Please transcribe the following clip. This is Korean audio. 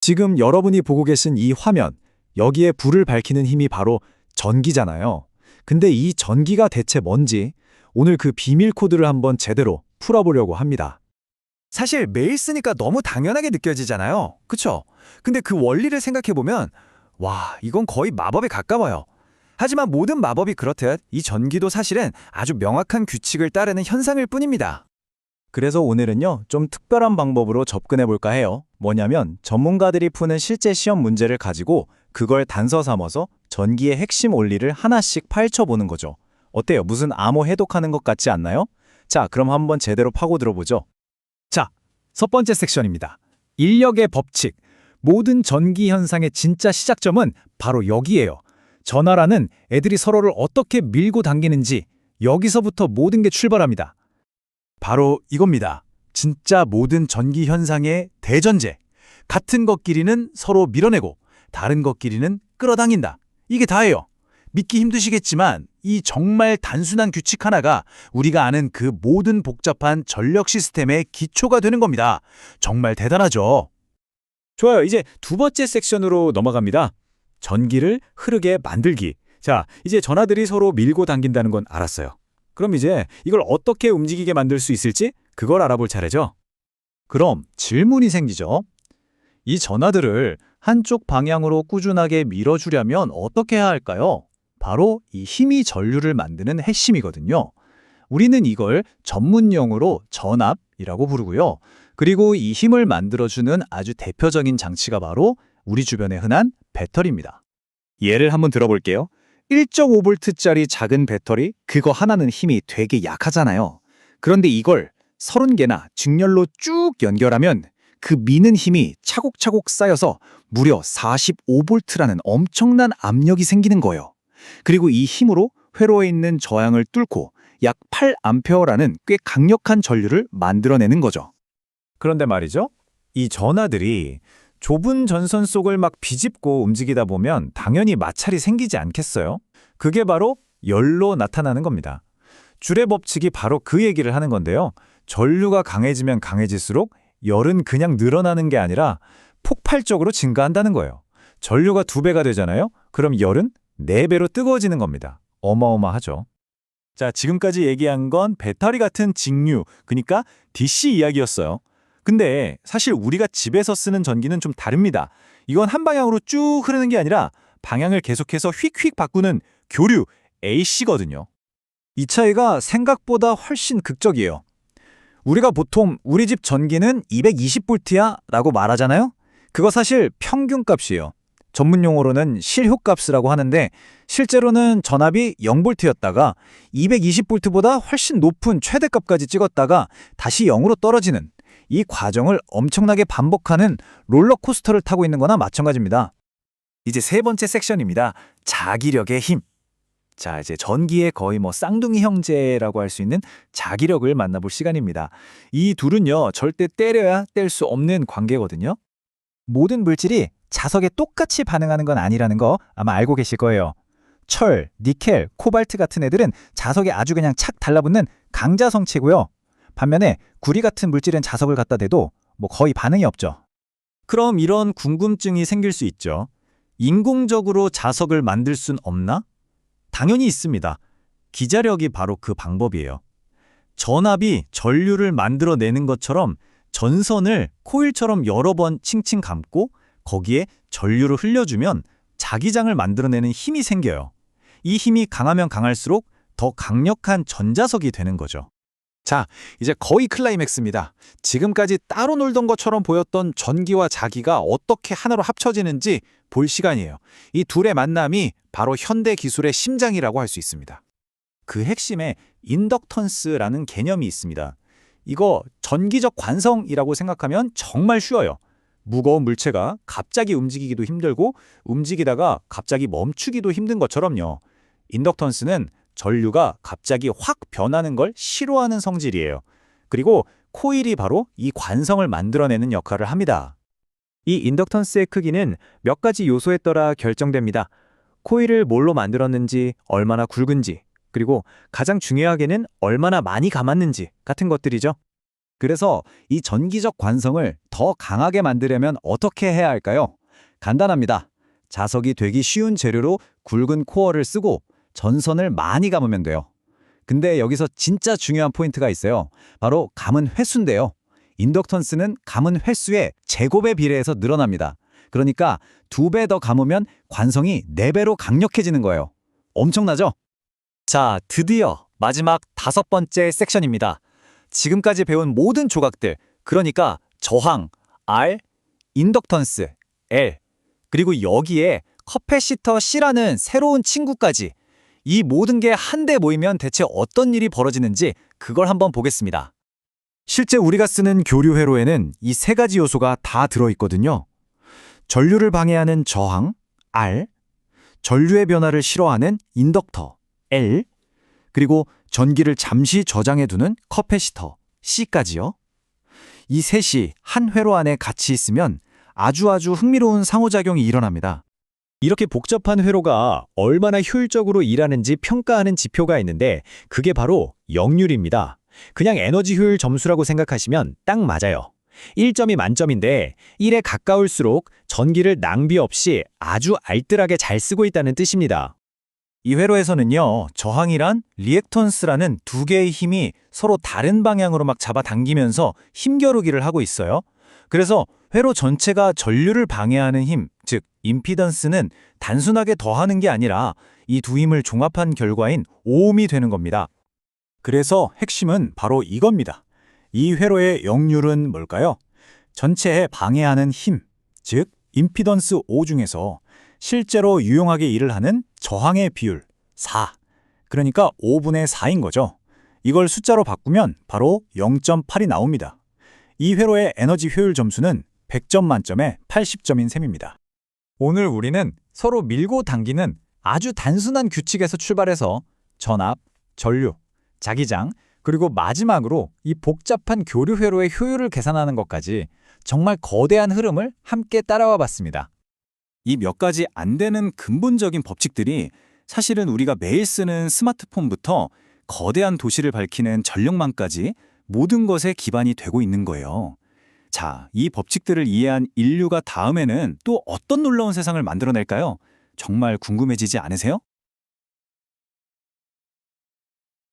지금 여러분이 보고 계신 이 화면, 여기에 불을 밝히는 힘이 바로 전기잖아요. 근데 이 전기가 대체 뭔지 오늘 그 비밀 코드를 한번 제대로 풀어보려고 합니다. 사실 매일 쓰니까 너무 당연하게 느껴지잖아요. 그쵸? 근데 그 원리를 생각해보면 와, 이건 거의 마법에 가까워요. 하지만 모든 마법이 그렇듯 이 전기도 사실은 아주 명확한 규칙을 따르는 현상일 뿐입니다. 그래서 오늘은요, 좀 특별한 방법으로 접근해 볼까 해요. 뭐냐면 전문가들이 푸는 실제 시험 문제를 가지고 그걸 단서 삼아서 전기의 핵심 원리를 하나씩 파헤쳐 보는 거죠. 어때요? 무슨 암호 해독하는 것 같지 않나요? 자, 그럼 한번 제대로 파고들어 보죠. 자, 첫 번째 섹션입니다. 인력의 법칙. 모든 전기 현상의 진짜 시작점은 바로 여기예요. 전하라는 애들이 서로를 어떻게 밀고 당기는지 여기서부터 모든 게 출발합니다. 바로 이겁니다. 진짜 모든 전기 현상의 대전제. 같은 것끼리는 서로 밀어내고 다른 것끼리는 끌어당긴다. 이게 다예요. 믿기 힘드시겠지만 이 정말 단순한 규칙 하나가 우리가 아는 그 모든 복잡한 전력 시스템의 기초가 되는 겁니다. 정말 대단하죠? 좋아요. 이제 두 번째 섹션으로 넘어갑니다. 전기를 흐르게 만들기. 자, 이제 전하들이 서로 밀고 당긴다는 건 알았어요. 그럼 이제 이걸 어떻게 움직이게 만들 수 있을지 그걸 알아볼 차례죠. 그럼 질문이 생기죠. 이 전하들을 한쪽 방향으로 꾸준하게 밀어주려면 어떻게 해야 할까요? 바로 이 힘이 전류를 만드는 핵심이거든요. 우리는 이걸 전문용어로 전압이라고 부르고요. 그리고 이 힘을 만들어주는 아주 대표적인 장치가 바로 우리 주변에 흔한 배터리입니다. 예를 한번 들어볼게요. 1.5V짜리 작은 배터리, 그거 하나는 힘이 되게 약하잖아요. 그런데 이걸 30개나 직렬로 쭉 연결하면 그 미는 힘이 차곡차곡 쌓여서 무려 45V라는 엄청난 압력이 생기는 거예요. 그리고 이 힘으로 회로에 있는 저항을 뚫고 약 8A라는 꽤 강력한 전류를 만들어내는 거죠. 그런데 말이죠. 이 전하들이 좁은 전선 속을 막 비집고 움직이다 보면 당연히 마찰이 생기지 않겠어요? 그게 바로 열로 나타나는 겁니다. 줄의 법칙이 바로 그 얘기를 하는 건데요. 전류가 강해지면 강해질수록 열은 그냥 늘어나는 게 아니라 폭발적으로 증가한다는 거예요. 전류가 2배가 되잖아요? 그럼 열은 4배로 뜨거워지는 겁니다. 어마어마하죠. 자, 지금까지 얘기한 건 배터리 같은 직류, 그러니까 DC 이야기였어요. 근데 사실 우리가 집에서 쓰는 전기는 좀 다릅니다. 이건 한 방향으로 쭉 흐르는 게 아니라 방향을 계속해서 휙휙 바꾸는 교류, AC거든요. 이 차이가 생각보다 훨씬 극적이에요. 우리가 보통 우리 집 전기는 220V야 라고 말하잖아요? 그거 사실 평균값이에요. 전문용어로는 실효값이라고 하는데 실제로는 전압이 0V였다가 220V보다 훨씬 높은 최대값까지 찍었다가 다시 0으로 떨어지는 이 과정을 엄청나게 반복하는 롤러코스터를 타고 있는 거나 마찬가지입니다. 이제 세 번째 섹션입니다. 자기력의 힘. 자, 이제 전기의 거의 쌍둥이 형제라고 할 수 있는 자기력을 만나볼 시간입니다. 이 둘은요, 절대 때려야 뗄 수 없는 관계거든요. 모든 물질이 자석에 똑같이 반응하는 건 아니라는 거 아마 알고 계실 거예요. 철, 니켈, 코발트 같은 애들은 자석에 아주 그냥 착 달라붙는 강자 성체고요. 반면에 구리 같은 물질은 자석을 갖다 대도 거의 반응이 없죠. 그럼 이런 궁금증이 생길 수 있죠. 인공적으로 자석을 만들 순 없나? 당연히 있습니다. 기자력이 바로 그 방법이에요. 전압이 전류를 만들어내는 것처럼 전선을 코일처럼 여러 번 칭칭 감고 거기에 전류를 흘려주면 자기장을 만들어내는 힘이 생겨요. 이 힘이 강하면 강할수록 더 강력한 전자석이 되는 거죠. 자, 이제 거의 클라이맥스입니다. 지금까지 따로 놀던 것처럼 보였던 전기와 자기가 어떻게 하나로 합쳐지는지 볼 시간이에요. 이 둘의 만남이 바로 현대 기술의 심장이라고 할 수 있습니다. 그 핵심에 인덕턴스라는 개념이 있습니다. 이거 전기적 관성이라고 생각하면 정말 쉬워요. 무거운 물체가 갑자기 움직이기도 힘들고 움직이다가 갑자기 멈추기도 힘든 것처럼요. 인덕턴스는 전류가 갑자기 확 변하는 걸 싫어하는 성질이에요. 그리고 코일이 바로 이 관성을 만들어내는 역할을 합니다. 이 인덕턴스의 크기는 몇 가지 요소에 따라 결정됩니다. 코일을 뭘로 만들었는지, 얼마나 굵은지, 그리고 가장 중요하게는 얼마나 많이 감았는지 같은 것들이죠. 그래서 이 전기적 관성을 더 더 강하게 만들려면 어떻게 해야 할까요? 간단합니다. 자석이 되기 쉬운 재료로 굵은 코어를 쓰고 전선을 많이 감으면 돼요. 근데 여기서 진짜 중요한 포인트가 있어요. 바로 감은 횟수인데요. 인덕턴스는 감은 횟수의 제곱에 비례해서 늘어납니다. 그러니까 2배 더 감으면 관성이 4배로 강력해지는 거예요. 엄청나죠? 자, 드디어 마지막 5번째 섹션입니다. 지금까지 배운 모든 조각들, 그러니까 저항, R, 인덕턴스, L, 그리고 여기에 커패시터 C라는 새로운 친구까지, 이 모든 게 한데 모이면 대체 어떤 일이 벌어지는지 그걸 한번 보겠습니다. 실제 우리가 쓰는 교류 회로에는 이 3가지 요소가 다 들어있거든요. 전류를 방해하는 저항, R, 전류의 변화를 싫어하는 인덕터, L, 그리고 전기를 잠시 저장해두는 커패시터, C까지요. 이 셋이 한 회로 안에 같이 있으면 아주 흥미로운 상호작용이 일어납니다. 이렇게 복잡한 회로가 얼마나 효율적으로 일하는지 평가하는 지표가 있는데 그게 바로 역률입니다. 그냥 에너지 효율 점수라고 생각하시면 딱 맞아요. 1점이 만점인데 1에 가까울수록 전기를 낭비 없이 아주 알뜰하게 잘 쓰고 있다는 뜻입니다. 이 회로에서는요, 저항이란 리액턴스라는 2개의 힘이 서로 다른 방향으로 막 잡아당기면서 힘겨루기를 하고 있어요. 그래서 회로 전체가 전류를 방해하는 힘, 즉 임피던스는 단순하게 더하는 게 아니라 이 두 힘을 종합한 결과인 오음이 되는 겁니다. 그래서 핵심은 바로 이겁니다. 이 회로의 역률은 뭘까요? 전체에 방해하는 힘, 즉 임피던스 O 중에서 실제로 유용하게 일을 하는 저항의 비율 4, 그러니까 5분의 4인 거죠. 이걸 숫자로 바꾸면 바로 0.8이 나옵니다. 이 회로의 에너지 효율 점수는 100점 만점에 80점인 셈입니다. 오늘 우리는 서로 밀고 당기는 아주 단순한 규칙에서 출발해서 전압, 전류, 자기장, 그리고 마지막으로 이 복잡한 교류 회로의 효율을 계산하는 것까지 정말 거대한 흐름을 함께 따라와 봤습니다. 이 몇 가지 안 되는 근본적인 법칙들이 사실은 우리가 매일 쓰는 스마트폰부터 거대한 도시를 밝히는 전력망까지 모든 것의 기반이 되고 있는 거예요. 자, 이 법칙들을 이해한 인류가 다음에는 또 어떤 놀라운 세상을 만들어낼까요? 정말 궁금해지지 않으세요?